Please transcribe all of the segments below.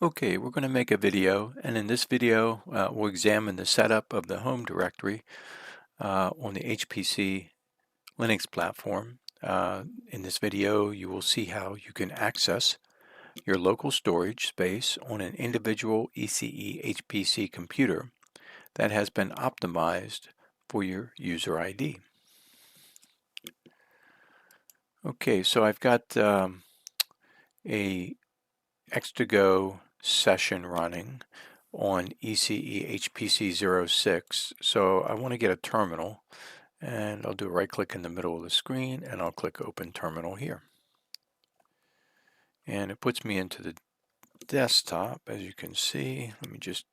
Okay, we're going to make a video, and in this video we'll examine the setup of the home directory on the HPC Linux platform. In this video you will see how you can access your local storage space on an individual ECE HPC computer that has been optimized for your user ID. Okay, so I've got a X2Go session running on ECE HPC 06. So I want to get a terminal, and I'll do a right click in the middle of the screen and I'll click open terminal here. And it puts me into the desktop, as you can see. Let me just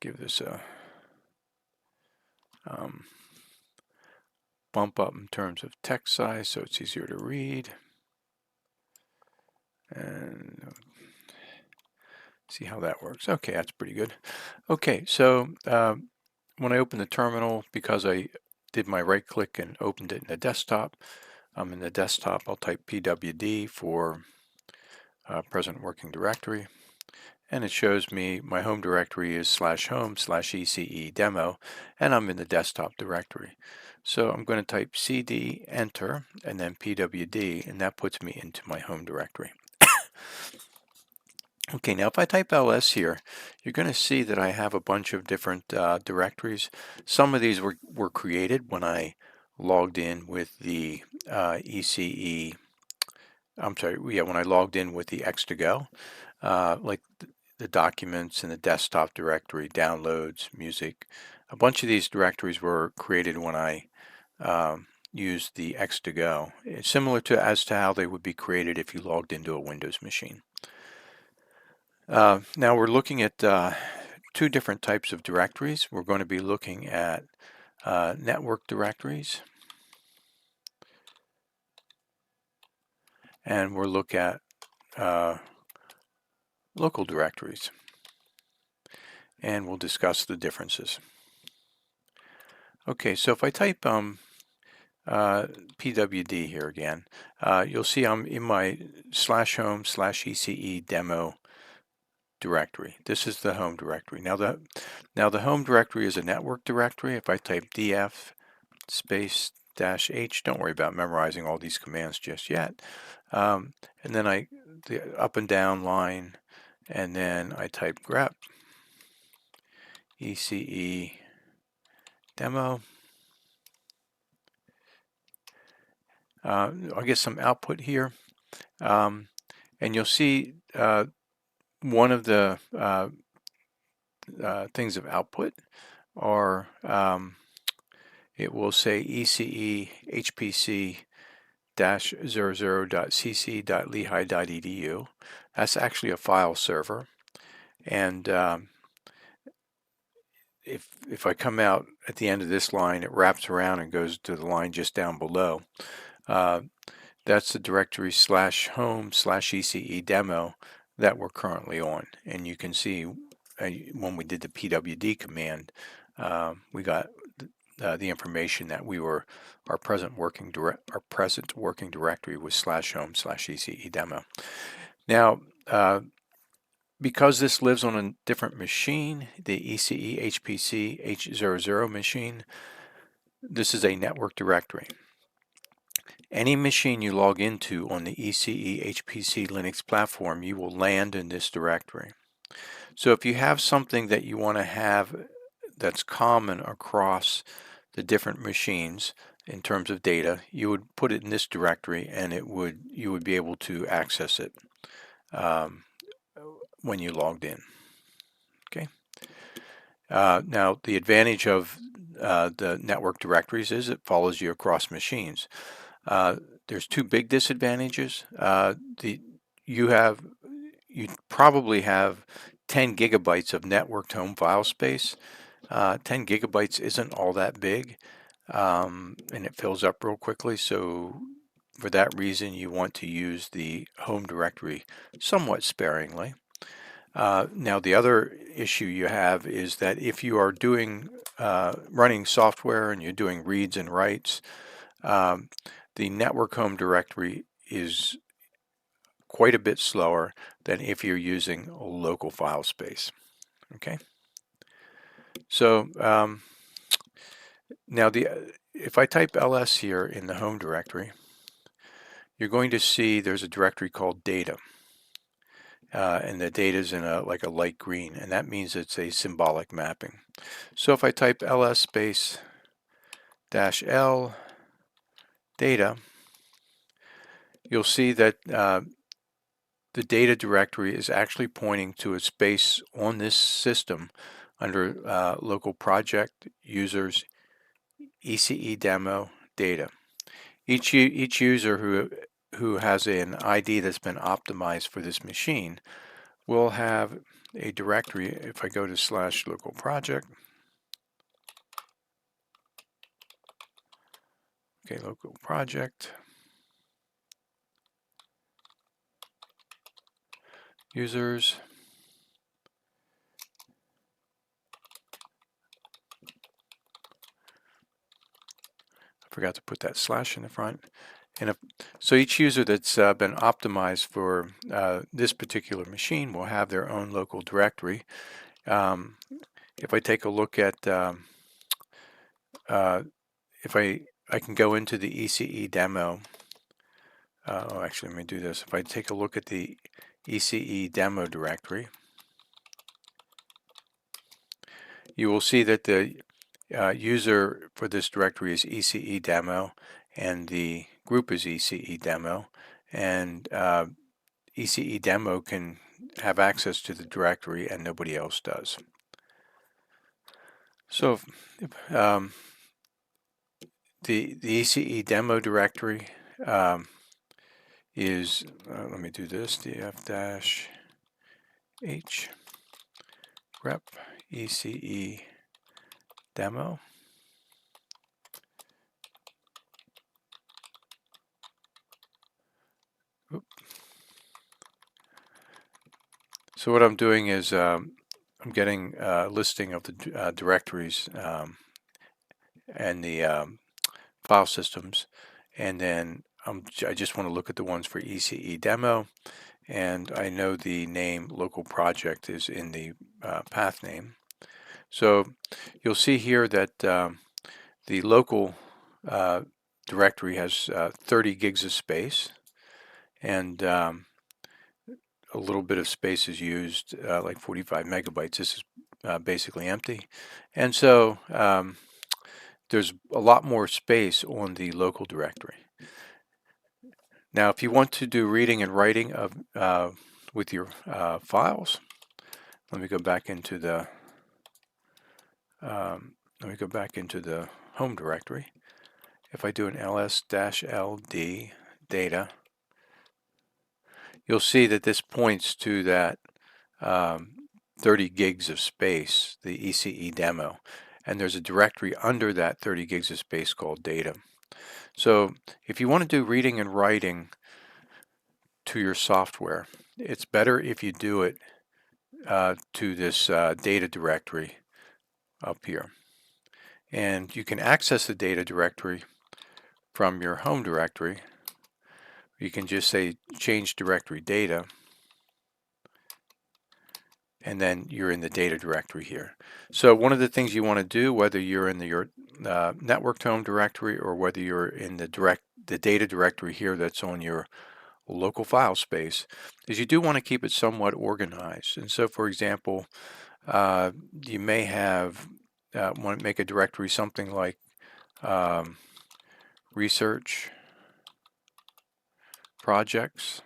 give this a bump up in terms of text size so it's easier to read. And see how that works. Okay, that's pretty good. Okay, so when I open the terminal, because I did my right click and opened it in the desktop, I'm in the desktop. I'll type pwd for present working directory, and it shows me my home directory is /home/ECE demo, and I'm in the desktop directory. So I'm going to type cd, enter, and then pwd, and that puts me into my home directory. Okay, now if I type ls here, you're going to see that I have a bunch of different directories. Some of these were created when I logged in with the ECE, when I logged in with the X2Go, like the documents and the desktop directory, downloads, music. A bunch of these directories were created when I used the X2Go. It's similar as to how they would be created if you logged into a Windows machine. Now we're looking at two different types of directories. We're going to be looking at network directories, and we'll look at local directories, and we'll discuss the differences. Okay, so if I type pwd here again, you'll see I'm in my /home/ECE demo directory. This is the home directory. Now the home directory is a network directory. If I type df space -h, don't worry about memorizing all these commands just yet. And then the up and down line, and then I type grep ECE demo. I'll get some output here, and you'll see one of the things of output are it will say ECE HPC -00.cc.lehigh.edu. That's actually a file server, and if I come out at the end of this line, it wraps around and goes to the line just down below. That's the directory /home/ECE demo that we're currently on, and you can see when we did the pwd command, we got the information that our present working directory was /home/ECE demo. Now, because this lives on a different machine, the ECE HPC H00 machine, this is a network directory. Any machine you log into on the ECE HPC Linux platform, you will land in this directory. So if you have something that you want to have that's common across the different machines in terms of data, you would put it in this directory, and you would be able to access it when you logged in. Okay. Now the advantage of the network directories is it follows you across machines. There's two big disadvantages. You probably have 10 gigabytes of networked home file space. 10 gigabytes isn't all that big, and it fills up real quickly. So for that reason, you want to use the home directory somewhat sparingly. Now the other issue you have is that if you are running software and you're doing reads and writes, the network home directory is quite a bit slower than if you're using a local file space. Okay, so now if I type ls here in the home directory, you're going to see there's a directory called data. And the data is in like a light green, and that means it's a symbolic mapping. So if I type ls space -l data, you'll see that the data directory is actually pointing to a space on this system under local project, users, ECE demo, data. Each user who has an ID that's been optimized for this machine will have a directory. If I go to /local project, okay, local project, users, I forgot to put that slash in the front. And so each user that's been optimized for this particular machine will have their own local directory. If I take a look at, if I can go into the ECE demo. Oh, actually, let me do this. If I take a look at the ECE demo directory, you will see that the user for this directory is ECE demo, and the group is ECE demo, and ECE demo can have access to the directory and nobody else does. So the ECE demo directory is, let me do this, df-h rep ECE demo. Oop. So what I'm doing is I'm getting a listing of the directories and the file systems, and then I just want to look at the ones for ECE demo, and I know the name local project is in the path name. So you'll see here that the local directory has 30 gigs of space, and a little bit of space is used, like 45 megabytes. This is basically empty, and so there's a lot more space on the local directory. Now, if you want to do reading and writing of with your files, let me go back into the home directory. If I do an ls-ld data, you'll see that this points to that 30 gigs of space, the ECE demo, and there's a directory under that 30 gigs of space called data. So if you want to do reading and writing to your software, it's better if you do it to this data directory up here. And you can access the data directory from your home directory. You can just say change directory data, and then you're in the data directory here. So one of the things you want to do, whether you're in your networked home directory or whether you're in the data directory here that's on your local file space, is you do want to keep it somewhat organized. And so, for example, you may have want to make a directory something like research projects,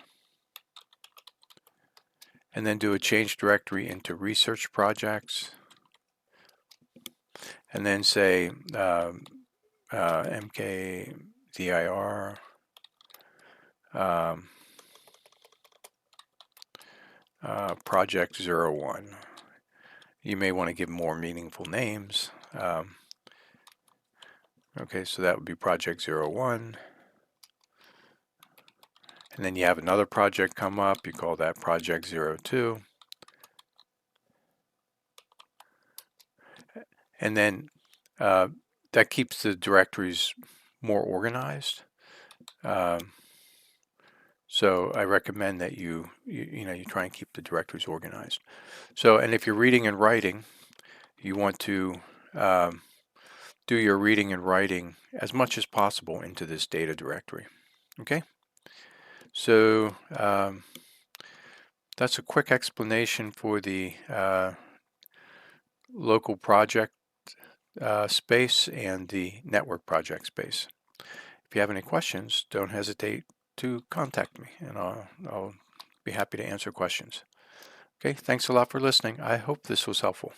and then do a change directory into research projects, and then say mkdir project 01. You may want to give more meaningful names. Okay, so that would be project 01. And then you have another project come up, you call that project 02. And then that keeps the directories more organized. So I recommend that you try and keep the directories organized. So, and if you're reading and writing, you want to um, do your reading and writing as much as possible into this data directory. Okay, so that's a quick explanation for the local project space and the network project space. If you have any questions, don't hesitate to contact me, and I'll be happy to answer questions. Okay, thanks a lot for listening. I hope this was helpful.